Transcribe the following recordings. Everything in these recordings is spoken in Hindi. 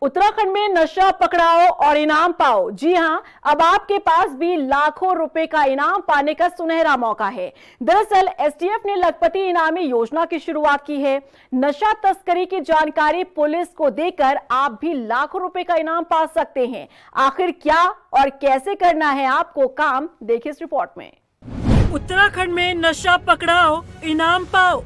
उत्तराखंड में नशा पकड़ाओ और इनाम पाओ। जी हां, अब आपके पास भी लाखों रुपए का इनाम पाने का सुनहरा मौका है। दरअसल एसटीएफ ने लखपति इनामी योजना की शुरुआत की है। नशा तस्करी की जानकारी पुलिस को देकर आप भी लाखों रुपए का इनाम पा सकते हैं। आखिर क्या और कैसे करना है आपको काम, देखिए इस रिपोर्ट में। उत्तराखंड में नशा पकड़ाओ इनाम पाओ,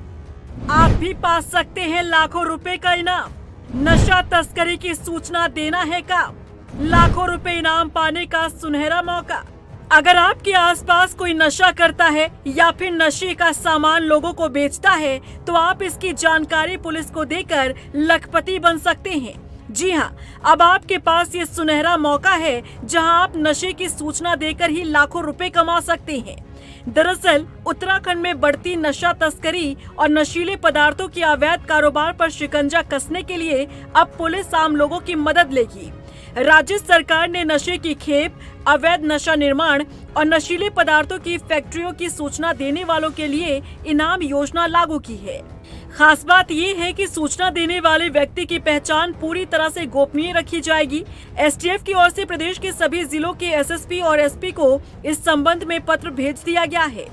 आप भी पा सकते हैं लाखों रुपए का इनाम। नशा तस्करी की सूचना देना है काम, लाखों रुपए इनाम पाने का सुनहरा मौका। अगर आपके आसपास कोई नशा करता है या फिर नशे का सामान लोगों को बेचता है तो आप इसकी जानकारी पुलिस को देकर लखपति बन सकते हैं। जी हां, अब आपके पास ये सुनहरा मौका है जहां आप नशे की सूचना देकर ही लाखों रुपए कमा सकते हैं। दरअसल उत्तराखंड में बढ़ती नशा तस्करी और नशीले पदार्थों के अवैध कारोबार पर शिकंजा कसने के लिए अब पुलिस आम लोगों की मदद लेगी। राज्य सरकार ने नशे की खेप, अवैध नशा निर्माण और नशीले पदार्थों की फैक्ट्रियों की सूचना देने वालों के लिए इनाम योजना लागू की है। खास बात ये है कि सूचना देने वाले व्यक्ति की पहचान पूरी तरह से गोपनीय रखी जाएगी। एसटीएफ की ओर से प्रदेश के सभी जिलों के एसएसपी और एसपी को इस संबंध में पत्र भेज दिया गया है।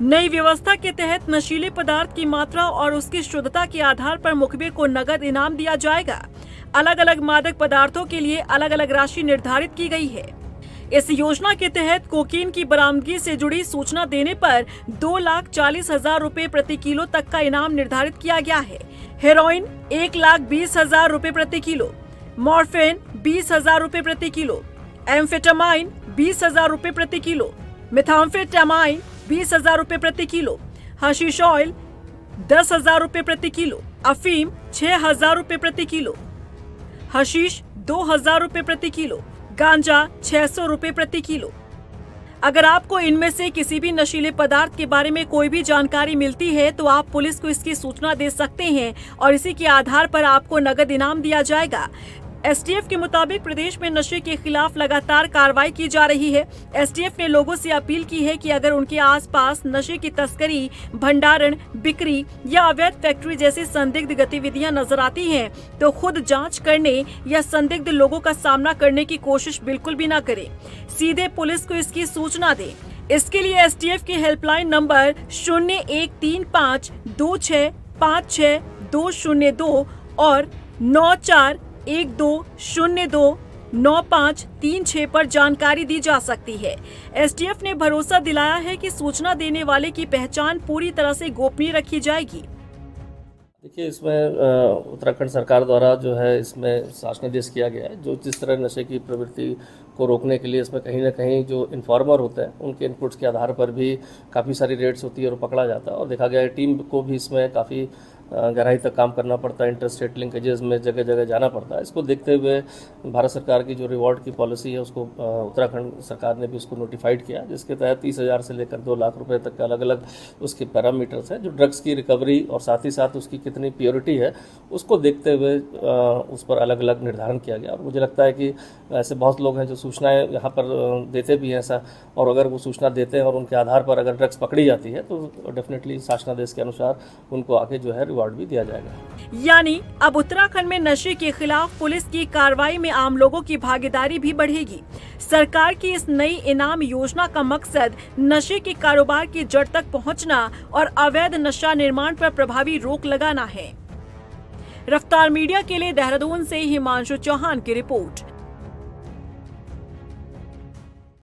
नई व्यवस्था के तहत नशीले पदार्थ की मात्रा और उसकी शुद्धता के आधार पर मुखबिर को नगद इनाम दिया जाएगा। अलग अलग मादक पदार्थों के लिए अलग अलग राशि निर्धारित की गई है। इस योजना के तहत कोकीन की बरामदगी से जुड़ी सूचना देने पर 2,40,000 रुपए प्रति किलो तक का इनाम निर्धारित किया गया है। हेरोइन 1,20,000 रुपए प्रति किलो, मॉर्फिन 20,000 रुपए प्रति किलो, एम्फेटामाइन 20,000 रुपए प्रति किलो, मेथाम्फेटामाइन 20,000 रुपए प्रति किलो, हशीश ऑयल 10,000 रुपए प्रति किलो, अफीम 6,000 रुपए प्रति किलो, हशीश 2,000 रुपए प्रति किलो, गांजा 600 रुपए प्रति किलो। अगर आपको इनमें से किसी भी नशीले पदार्थ के बारे में कोई भी जानकारी मिलती है तो आप पुलिस को इसकी सूचना दे सकते हैं और इसी के आधार पर आपको नगद इनाम दिया जाएगा। एसटीएफ के मुताबिक प्रदेश में नशे के खिलाफ लगातार कार्रवाई की जा रही है। एसटीएफ ने लोगों से अपील की है कि अगर उनके आसपास नशे की तस्करी, भंडारण, बिक्री या अवैध फैक्ट्री जैसी संदिग्ध गतिविधियां नजर आती हैं तो खुद जांच करने या संदिग्ध लोगों का सामना करने की कोशिश बिल्कुल भी न करें। सीधे पुलिस को इसकी सूचना दें। इसके लिए एसटीएफ के हेल्पलाइन नंबर 01352656 और 9412029536 पर जानकारी दी जा सकती है। एसटीएफ ने भरोसा दिलाया है कि सूचना देने वाले की पहचान पूरी तरह से गोपनीय रखी जाएगी। देखिए, इसमें उत्तराखंड सरकार द्वारा जो है इसमें शासनादेश किया गया है। जो जिस तरह नशे की प्रवृत्ति को रोकने के लिए इसमें कहीं ना कहीं जो इन्फॉर्मर होते हैं उनके इनपुट्स के आधार पर भी काफ़ी सारी रेड्स होती है और पकड़ा जाता है। और देखा गया है टीम को भी इसमें काफ़ी गहराई तक काम करना पड़ता है। इंटरस्टेट लिंकेजेस में जगह जगह जाना पड़ता है। इसको देखते हुए भारत सरकार की जो रिवॉर्ड की पॉलिसी है उसको उत्तराखंड सरकार ने भी उसको नोटिफाइड किया, जिसके तहत 30,000 से लेकर 2 लाख रुपए तक के अलग अलग उसके पैरामीटर्स हैं। जो ड्रग्स की रिकवरी और साथ ही साथ उसकी कितनी प्योरिटी है उसको देखते हुए उस पर अलग अलग निर्धारण किया गया। और मुझे लगता है कि ऐसे बहुत लोग हैं जो सूचनाएं यहाँ पर देते भी हैं ऐसा, और अगर वो सूचना देते हैं और उनके आधार पर अगर ड्रग्स पकड़ी जाती है तो डेफिनेटली शासनादेश के अनुसार उनको आगे जो है रिवॉर्ड भी दिया जाएगा। यानी अब उत्तराखंड में नशे के खिलाफ पुलिस की कार्रवाई में आम लोगों की भागीदारी भी बढ़ेगी। सरकार की इस नई इनाम योजना का मकसद नशे के कारोबार की जड़ तक पहुंचना और अवैध नशा निर्माण पर प्रभावी रोक लगाना है। रफ्तार मीडिया के लिए देहरादून से हिमांशु चौहान की रिपोर्ट।